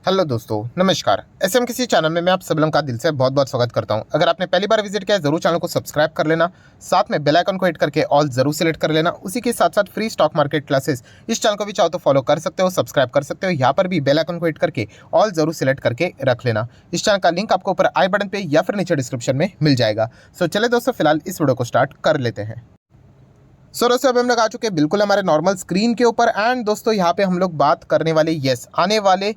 Hello दोस्तों, नमस्कार। SM किसी चैनल में मैं आप सब लोगों का दिल से बहुत बहुत स्वागत करता हूं। अगर आपने पहली बार विजिट किया है जरूर चैनल को सब्सक्राइब कर लेना, साथ में बेल आइकन को हिट करके ऑल जरूर सेलेक्ट कर लेना। उसी के साथ साथ फ्री स्टॉक मार्केट क्लासेस इस चैनल को भी चाहो तो फॉलो कर सकते हो, सब्सक्राइब कर सकते हो। यहाँ पर भी बेल आइकन को हिट करके ऑल जरूर सेलेक्ट करके रख लेना। इस चैनल का लिंक आपको ऊपर आई बटन पे या फिर नीचे डिस्क्रिप्शन में मिल जाएगा। सो चले दोस्तों, फिलहाल इस वीडियो को स्टार्ट कर लेते हैं। सो दोस्तों, अब हम लोग आ चुके हैं बिल्कुल हमारे नॉर्मल स्क्रीन के ऊपर। एंड दोस्तों यहाँ पे हम लोग बात करने वाले आने वाले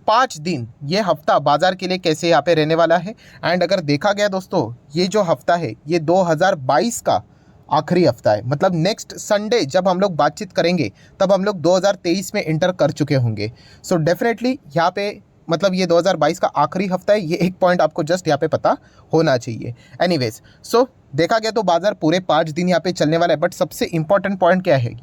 5 दिन ये हफ्ता बाजार के लिए कैसे यहाँ पे रहने वाला है। एंड अगर देखा गया दोस्तों, ये जो हफ्ता है ये 2022 का आखिरी हफ्ता है। मतलब नेक्स्ट संडे जब हम लोग बातचीत करेंगे तब हम लोग 2023 में एंटर कर चुके होंगे। सो डेफिनेटली यहाँ पे मतलब ये 2022 का आखिरी हफ्ता है, ये एक पॉइंट आपको जस्ट यहाँ पे पता होना चाहिए। एनीवेज, सो देखा गया तो बाजार पूरे 5 दिन यहाँ पे चलने वाला है। बट सबसे इंपॉर्टेंट पॉइंट क्या है,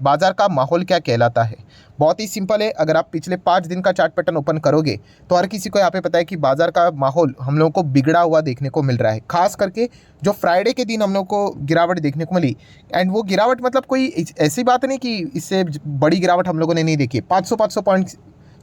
बाजार का माहौल क्या कहलाता है। बहुत ही सिंपल है। अगर आप पिछले 5 दिन का चार्ट पैटर्न ओपन करोगे तो हर किसी को यहाँ पे पता है कि बाजार का माहौल हम लोगों को बिगड़ा हुआ देखने को मिल रहा है। खास करके जो फ्राइडे के दिन हम लोग को गिरावट देखने को मिली, एंड वो गिरावट मतलब कोई ऐसी बात नहीं कि इससे बड़ी गिरावट हम लोगों ने नहीं देखी। 500 पॉइंट,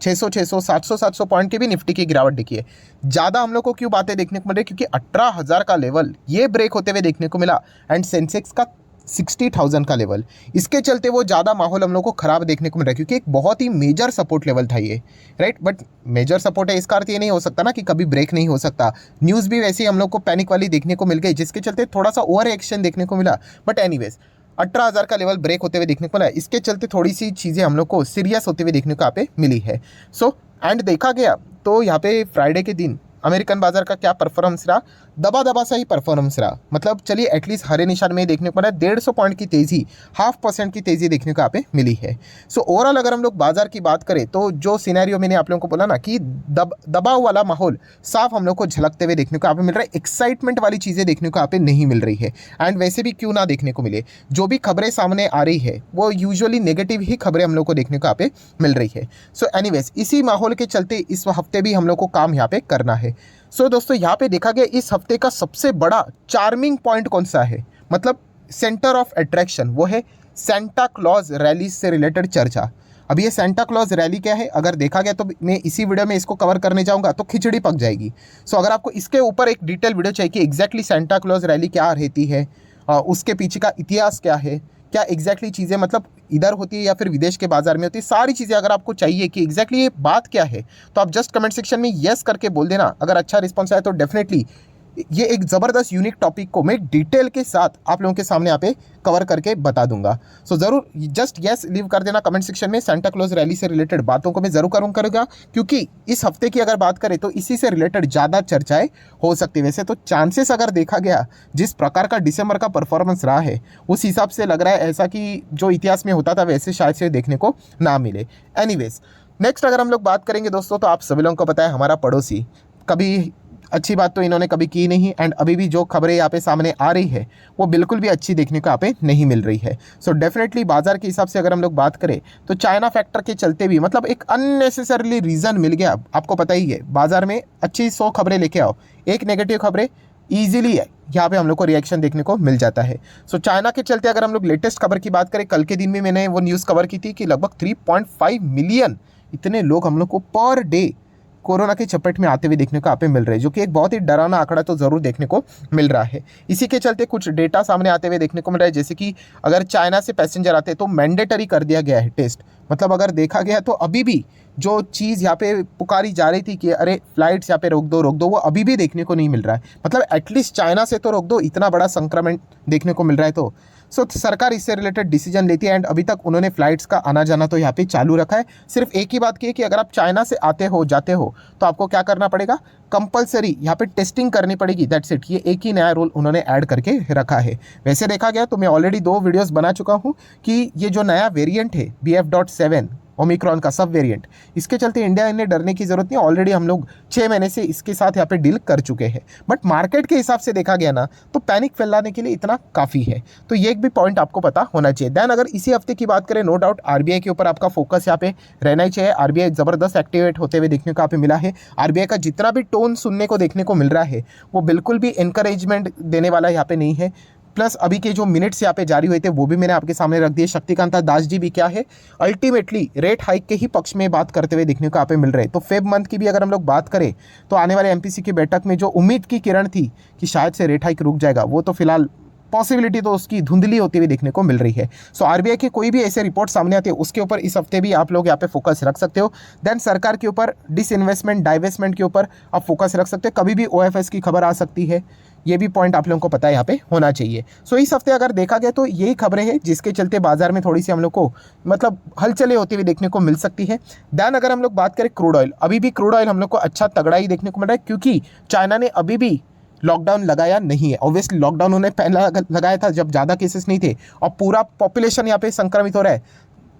600 700 पॉइंट की भी निफ्टी की गिरावट देखी है। ज़्यादा हम लोग को क्यों बातें देखने को मिल रही, क्योंकि 18,000 का लेवल ये ब्रेक होते हुए देखने को मिला एंड सेंसेक्स का 60,000 का लेवल। इसके चलते वो ज़्यादा माहौल हम लोग को खराब देखने को मिल रहा है, क्योंकि एक बहुत ही मेजर सपोर्ट लेवल था ये, राइट। बट मेजर सपोर्ट है इसका अर्थ ये नहीं हो सकता ना कि कभी ब्रेक नहीं हो सकता। न्यूज़ भी वैसे ही हम लोग को पैनिक वाली देखने को मिल गई, जिसके चलते थोड़ा सा ओवर एक्शन देखने को मिला। बट एनीवेज 18,000 का लेवल ब्रेक होते हुए देखने को मिला। इसके चलते थोड़ी सी चीज़ें हम लोग को सीरियस होते हुए देखने को यहाँ पे मिली है। सो एंड देखा गया तो यहाँ पे फ्राइडे के दिन अमेरिकन बाजार का क्या परफॉर्मेंस रहा, दबा दबा सा ही परफॉर्मेंस रहा। मतलब चलिए एटलीस्ट हरे निशान में देखने को मिला 150 पॉइंट की तेज़ी, 0.5% की तेज़ी देखने को यहाँ पे मिली है। सो ओवरऑल अगर हम लोग बाजार की बात करें तो जो सिनेरियो मैंने आप लोगों को बोला ना कि दबाव वाला माहौल साफ हम लोग को झलकते हुए देखने को यहाँ पे मिल रहा है। एक्साइटमेंट वाली चीज़ें देखने को यहाँ पे नहीं मिल रही है। एंड वैसे भी क्यों ना देखने को मिले, जो भी खबरें सामने आ रही है वो यूजुअली नेगेटिव ही खबरें हम लोग को देखने को यहाँ पे मिल रही है। सो एनीवेज इसी माहौल के चलते इस हफ्ते भी हम लोग को काम यहाँ पे करना है। सो दोस्तों यहाँ पे देखा गया इस हफ्ते का सबसे बड़ा चार्मिंग पॉइंट कौन सा है, मतलब सेंटर ऑफ अट्रैक्शन, वो है सेंटा क्लॉज रैली से रिलेटेड चर्चा। अब ये सेंटा क्लॉज रैली क्या है अगर देखा गया तो मैं इसी वीडियो में इसको कवर करने जाऊंगा तो खिचड़ी पक जाएगी। सो अगर आपको इसके ऊपर एक डिटेल वीडियो चाहिए कि एग्जैक्टली सेंटा क्लॉज रैली क्या रहती है, उसके पीछे का इतिहास क्या है, क्या एग्जैक्टली चीज़ें मतलब इधर होती है या फिर विदेश के बाजार में होती है, सारी चीज़ें अगर आपको चाहिए कि एग्जैक्टली ये बात क्या है तो आप जस्ट कमेंट सेक्शन में यस करके बोल देना। अगर अच्छा रिस्पॉन्स आया तो डेफिनेटली ये एक ज़बरदस्त यूनिक टॉपिक को मैं डिटेल के साथ आप लोगों के सामने यहाँ पे कवर करके बता दूंगा। सो ज़रूर जस्ट यस लीव कर देना कमेंट सेक्शन में। सेंटा क्लॉज रैली से रिलेटेड बातों को मैं ज़रूर करूँगा, क्योंकि इस हफ्ते की अगर बात करें तो इसी से रिलेटेड ज़्यादा चर्चाएं हो सकती है। वैसे तो चांसेस अगर देखा गया जिस प्रकार का दिसंबर का परफॉर्मेंस रहा है उस हिसाब से लग रहा है ऐसा कि जो इतिहास में होता था वैसे शायद से देखने को ना मिले। एनीवेज नेक्स्ट अगर हम लोग बात करेंगे दोस्तों, तो आप सभी लोगों को पता है हमारा पड़ोसी कभी अच्छी बात तो इन्होंने कभी की नहीं। एंड अभी भी जो खबरें यहाँ पे सामने आ रही है वो बिल्कुल भी अच्छी देखने को यहाँ पे नहीं मिल रही है। सो डेफिनेटली बाजार के हिसाब से अगर हम लोग बात करें तो चाइना फैक्टर के चलते भी मतलब एक अननेसेसरली रीज़न मिल गया। आपको पता ही है बाजार में अच्छी 100 खबरें लेके आओ, एक नेगेटिव खबरें ईजिली यहाँ पे हम लोग को रिएक्शन देखने को मिल जाता है। सो चाइना के चलते अगर हम लोग लेटेस्ट खबर की बात करें, कल के दिन में मैंने वो न्यूज़ कवर की थी कि लगभग 3.5 मिलियन इतने लोग हम लोग को पर डे कोरोना के चपेट में आते हुए देखने को यहाँ पे मिल रहे हैं, जो कि एक बहुत ही डरावना आंकड़ा तो ज़रूर देखने को मिल रहा है। इसी के चलते कुछ डेटा सामने आते हुए देखने को मिल रहा है, जैसे कि अगर चाइना से पैसेंजर आते हैं तो मैंडेटरी कर दिया गया है टेस्ट। मतलब अगर देखा गया तो अभी भी जो चीज़ यहाँ पे पुकारी जा रही थी कि अरे फ्लाइट्स यहाँ पे रोक दो, वो अभी भी देखने को नहीं मिल रहा है। मतलब एटलीस्ट चाइना से तो रोक दो, इतना बड़ा संक्रमण देखने को मिल रहा है तो सरकार इससे रिलेटेड डिसीजन लेती है। एंड अभी तक उन्होंने फ्लाइट्स का आना जाना तो यहाँ पे चालू रखा है। सिर्फ एक ही बात की है कि अगर आप चाइना से आते हो जाते हो तो आपको क्या करना पड़ेगा, कंपलसरी यहाँ पे टेस्टिंग करनी पड़ेगी। दैट्स इट, ये एक ही नया रूल उन्होंने ऐड करके रखा है। वैसे देखा गया तो मैं ऑलरेडी 2 वीडियोस बना चुका हूँ कि ये जो नया वेरिएंट है BF.7 ओमिक्रॉन का सब वेरिएंट, इसके चलते इंडिया ने डरने की जरूरत नहीं। ऑलरेडी हम लोग 6 महीने से इसके साथ यहाँ पे डील कर चुके हैं। बट मार्केट के हिसाब से देखा गया ना तो पैनिक फैलाने के लिए इतना काफ़ी है। तो ये एक भी पॉइंट आपको पता होना चाहिए। दैन अगर इसी हफ्ते की बात करें, नो डाउट आरबीआई के ऊपर आपका फोकस यहाँ पे रहना ही चाहिए। आरबीआई ज़बरदस्त एक्टिवेट होते हुए देखने को यहाँ पे मिला है। आरबीआई का जितना भी टोन सुनने को देखने को मिल रहा है वो बिल्कुल भी इनकरेजमेंट देने वाला यहाँ पे नहीं है। प्लस अभी के जो मिनट्स यहाँ पे जारी हुए थे वो भी मैंने आपके सामने रख दिए। शक्तिकांत दास जी भी क्या है अल्टीमेटली रेट हाइक के ही पक्ष में बात करते हुए देखने को यहाँ पे मिल रहे हैं। तो फेब मंथ की भी अगर हम लोग बात करें तो आने वाले एमपीसी की बैठक में जो उम्मीद की किरण थी कि शायद से रेट हाइक रुक जाएगा, वो तो फिलहाल पॉसिबिलिटी तो उसकी धुंधली होती हुई देखने को मिल रही है। सो आरबीआई की कोई भी ऐसे रिपोर्ट सामने आती है उसके ऊपर इस हफ्ते भी आप लोग यहाँ पे फोकस रख सकते हो। देन सरकार के ऊपर डिसइन्वेस्टमेंट डाइवेस्टमेंट के ऊपर आप फोकस रख सकते हो। कभी भी ओएफएस की खबर आ सकती है, ये भी पॉइंट आप लोगों को पता है यहाँ पे होना चाहिए। सो इस हफ्ते अगर देखा गया तो यही खबरें हैं जिसके चलते बाजार में थोड़ी सी हम लोग को मतलब हलचलें होती हुई देखने को मिल सकती है। देन अगर हम लोग बात करें क्रूड ऑयल, अभी भी क्रूड ऑयल हम लोग को अच्छा तगड़ा ही देखने को मिल रहा है क्योंकि चाइना ने अभी भी लॉकडाउन लगाया नहीं है। ऑब्वियसली लॉकडाउन उन्होंने पहला लगाया था जब ज़्यादा केसेस नहीं थे और पूरा पॉपुलेशन यहाँ पे संक्रमित हो रहा है,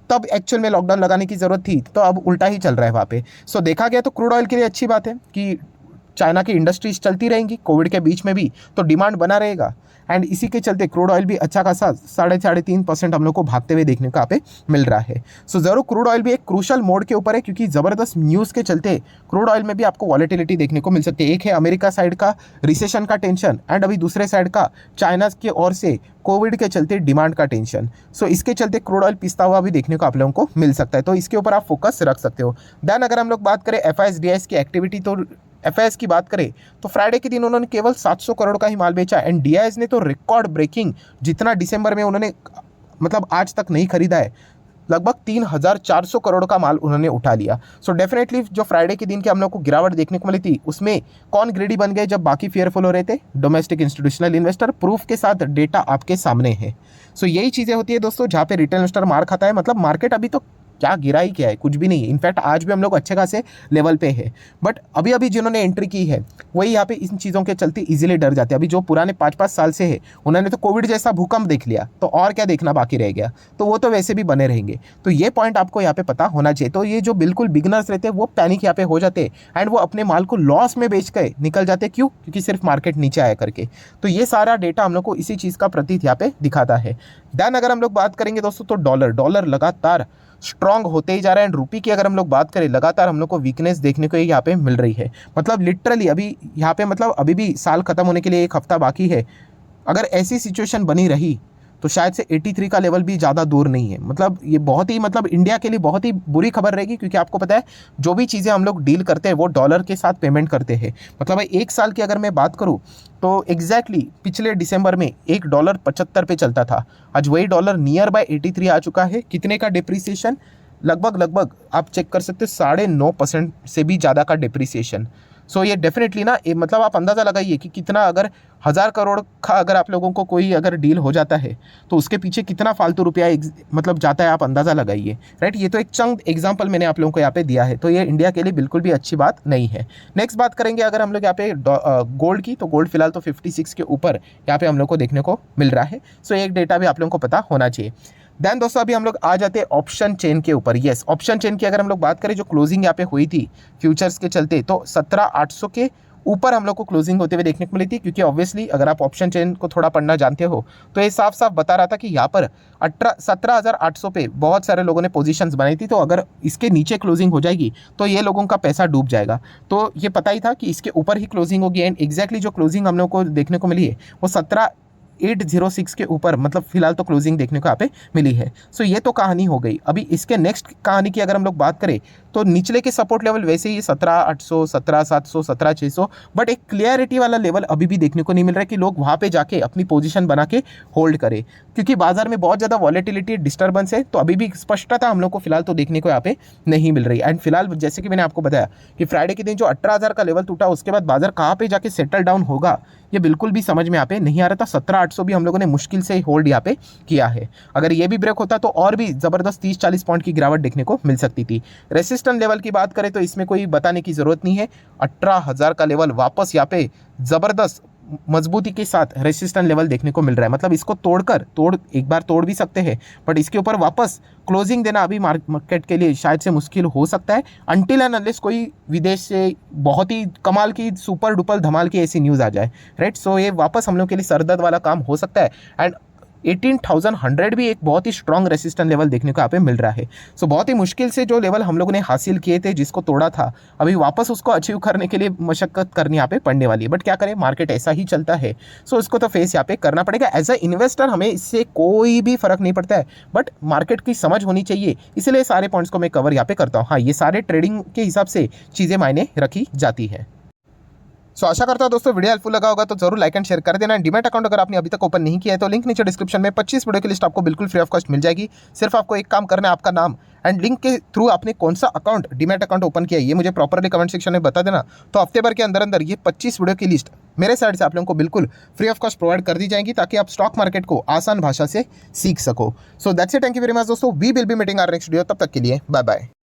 तब एक्चुअल में लॉकडाउन लगाने की ज़रूरत थी, तो अब उल्टा ही चल रहा है वहाँ पे। सो देखा गया तो क्रूड ऑयल के लिए अच्छी बात है कि चाइना की इंडस्ट्रीज चलती रहेंगी कोविड के बीच में भी, तो डिमांड बना रहेगा एंड इसी के चलते क्रूड ऑयल भी अच्छा खासा 3.5% हम लोग को भागते हुए देखने को यहाँ पे मिल रहा है। सो ज़रूर क्रूड ऑयल भी एक क्रूशल मोड के ऊपर है क्योंकि ज़बरदस्त न्यूज़ के चलते क्रूड ऑयल में भी आपको वॉलेटिलिटी देखने को मिल सकती है। एक है अमेरिका साइड का रिसेशन का टेंशन एंड अभी दूसरे साइड का चाइना की ओर से कोविड के चलते डिमांड का टेंशन। सो इसके चलते क्रूड ऑयल पिसता हुआ भी देखने को आप लोगों को मिल सकता है, तो इसके ऊपर आप फोकस रख सकते हो। देन अगर हम लोग बात करें एफआईएस की एक्टिविटी, तो एफआईएस की बात करें तो फ्राइडे के दिन उन्होंने केवल 700 करोड़ का ही माल बेचा एंड डीआईएस ने तो रिकॉर्ड ब्रेकिंग जितना दिसंबर में उन्होंने मतलब आज तक नहीं खरीदा है, लगभग 3,400 करोड़ का माल उन्होंने उठा लिया। सो डेफिनेटली जो फ्राइडे के दिन की हम लोग को गिरावट देखने को मिली थी उसमें कौन ग्रेडी बन गए जब बाकी फेयरफुल हो रहे थे, डोमेस्टिक इंस्टीट्यूशनल इन्वेस्टर। प्रूफ के साथ डेटा आपके सामने है। सो यही चीज़ें होती है दोस्तों जहाँ पे रिटेल इन्वेस्टर मार खाता है। मतलब मार्केट अभी तो क्या गिरा ही क्या है, कुछ भी नहीं है। इनफैक्ट आज भी हम लोग अच्छे खासे लेवल पे है, बट अभी अभी जिन्होंने एंट्री की है वही यहाँ पे इन चीज़ों के चलते इजीली डर जाते हैं। अभी जो पुराने 5-5 साल से है उन्होंने तो कोविड जैसा भूकंप देख लिया, तो और क्या देखना बाकी रह गया, तो वो तो वैसे भी बने रहेंगे। तो ये पॉइंट आपको यहाँ पे पता होना चाहिए। तो ये जो बिल्कुल बिगनर्स रहते हैं वो पैनिक यहाँ पे हो जाते हैं एंड वो अपने माल को लॉस में बेच के निकल जाते। क्यों? क्योंकि सिर्फ मार्केट नीचे आया करके। तो ये सारा डेटा हम लोग को इसी चीज़ का प्रतीत यहाँ पे दिखाता है। देन अगर हम लोग बात करेंगे दोस्तों तो डॉलर लगातार स्ट्रांग होते ही जा रहा है एंड रूपी की अगर हम लोग बात करें लगातार हम लोग को वीकनेस देखने को यहाँ पे मिल रही है। मतलब लिटरली अभी यहाँ पे मतलब अभी भी साल खत्म होने के लिए 1 हफ्ता बाकी है। अगर ऐसी सिचुएशन बनी रही तो शायद से 83 का लेवल भी ज़्यादा दूर नहीं है। मतलब ये बहुत ही मतलब इंडिया के लिए बहुत ही बुरी खबर रहेगी क्योंकि आपको पता है जो भी चीज़ें हम लोग डील करते हैं वो डॉलर के साथ पेमेंट करते हैं। मतलब 1 साल की अगर मैं बात करूँ तो एग्जैक्टली पिछले दिसंबर में $1.75 पे चलता था, आज वही डॉलर नियर बाय 83 आ चुका है। कितने का डिप्रिसिएशन? लगभग आप चेक कर सकते हो 9.5% से भी ज़्यादा का डिप्रिसिएशन। सो ये डेफिनेटली ना मतलब आप अंदाज़ा लगाइए कि कितना अगर 1000 करोड़ का अगर आप लोगों को कोई अगर डील हो जाता है तो उसके पीछे कितना फालतू रुपया मतलब जाता है, आप अंदाज़ा लगाइए। राइट, ये तो एक चंद एग्जांपल मैंने आप लोगों को यहाँ पे दिया है, तो ये इंडिया के लिए बिल्कुल भी अच्छी बात नहीं है। नेक्स्ट बात करेंगे अगर हम लोग यहाँ पे गोल्ड की, तो गोल्ड फिलहाल तो 56 के ऊपर यहाँ पे हम लोग को देखने को मिल रहा है। सो एक डेटा भी आप लोगों को पता होना चाहिए। देन दोस्तों अभी हम लोग आ जाते हैं ऑप्शन चेन के ऊपर। यस, ऑप्शन चेन की अगर हम लोग बात करें जो क्लोजिंग यहाँ पे हुई थी फ्यूचर्स के चलते, तो 17,800 के ऊपर हम लोग को क्लोजिंग होते हुए देखने को मिली थी। क्योंकि ऑब्वियसली अगर आप ऑप्शन चेन को थोड़ा पढ़ना जानते हो तो ये साफ साफ बता रहा था कि यहाँ पर 17,800 पे बहुत सारे लोगों ने पोजीशंस बनाई थी, तो अगर इसके नीचे क्लोजिंग हो जाएगी तो ये लोगों का पैसा डूब जाएगा। तो ये पता ही था कि इसके ऊपर ही क्लोजिंग होगी एंड एग्जैक्टली जो क्लोजिंग हम लोग को देखने को मिली है वो 17,806 के ऊपर मतलब फिलहाल तो क्लोजिंग देखने को यहाँ पे मिली है। सो ये तो कहानी हो गई। अभी इसके नेक्स्ट कहानी की अगर हम लोग बात करें तो निचले के सपोर्ट लेवल वैसे ही 17,800, 17,700, 17,600, बट एक क्लियरिटी वाला लेवल अभी भी देखने को नहीं मिल रहा है कि लोग वहाँ पे जाके अपनी पोजीशन बना के होल्ड करें, क्योंकि बाजार में बहुत ज़्यादा वॉलेटिलिटी डिस्टर्बेंस है। तो अभी भी स्पष्टता हम लोग को फिलहाल तो देखने को यहाँ पे नहीं मिल रही। एंड फिलहाल जैसे कि मैंने आपको बताया कि फ्राइडे के दिन जो 18,000 का लेवल टूटा उसके बाद बाजार कहाँ पे जाके सेटल डाउन होगा ये बिल्कुल भी समझ में यहाँ पे नहीं आ रहा था। 17,800 भी हम लोगों ने मुश्किल से होल्ड यहाँ पे किया है। अगर ये भी ब्रेक होता तो और भी ज़बरदस्त 30-40 पॉइंट की गिरावट देखने को मिल सकती थी। रेसिस्टेंस लेवल की बात करें तो इसमें कोई बताने की ज़रूरत नहीं है। 18,000 का लेवल वापस यहाँ पे ज़बरदस्त मजबूती के साथ रेसिस्टेंस लेवल देखने को मिल रहा है। मतलब इसको एक बार तोड़ भी सकते हैं, बट इसके ऊपर वापस क्लोजिंग देना अभी मार्केट के लिए शायद से मुश्किल हो सकता है, अनटिल एंड अनलेस कोई विदेश से बहुत ही कमाल की सुपर डुपर धमाल की ऐसी न्यूज़ आ जाए। राइट, सो ये वापस हम लोग के लिए सरदर्द वाला काम हो सकता है। एंड 18,100 भी एक बहुत ही स्ट्रॉन्ग रेसिस्टेंस लेवल देखने को यहाँ पे मिल रहा है। सो बहुत ही मुश्किल से जो लेवल हम लोगों ने हासिल किए थे, जिसको तोड़ा था, अभी वापस उसको अचीव करने के लिए मशक्कत करनी यहाँ पे पड़ने वाली है। बट क्या करें, मार्केट ऐसा ही चलता है। सो इसको तो फेस यहाँ पे करना पड़ेगा। एज अ इन्वेस्टर हमें इससे कोई भी फर्क नहीं पड़ता है, बट मार्केट की समझ होनी चाहिए, इसलिए सारे पॉइंट्स को मैं कवर यहाँ पे करता हूँ। हाँ, ये सारे ट्रेडिंग के हिसाब से चीज़ें मायने रखी जाती है। सो आशा करता हूं दोस्तों वीडियो हेल्पफुल लगा होगा, तो जरूर लाइक एंड शेयर कर देना। डीमैट अकाउंट अगर आपने अभी तक ओपन नहीं किया है तो लिंक नीचे डिस्क्रिप्शन में 25 वीडियो की लिस्ट आपको बिल्कुल फ्री ऑफ कॉस्ट मिल जाएगी। सिर्फ आपको एक काम करना है, आपका नाम एंड लिंक के थ्रू आपने कौन सा अकाउंट डीमैट अकाउंट ओपन किया है ये मुझे प्रॉपरली कमेंट सेक्शन में बता देना। तो हफ्ते भर के अंदर अंदर ये 25 वीडियो की लिस्ट मेरे साइड से आप लोगों को बिल्कुल फ्री ऑफ कॉस्ट प्रोवाइड कर दी जाएगी, ताकि आप स्टॉक मार्केट को आसान भाषा से सीख सको। So that's it, thank you very much दोस्तों। We will be meeting our next video. तब तक के लिए बाय बाय।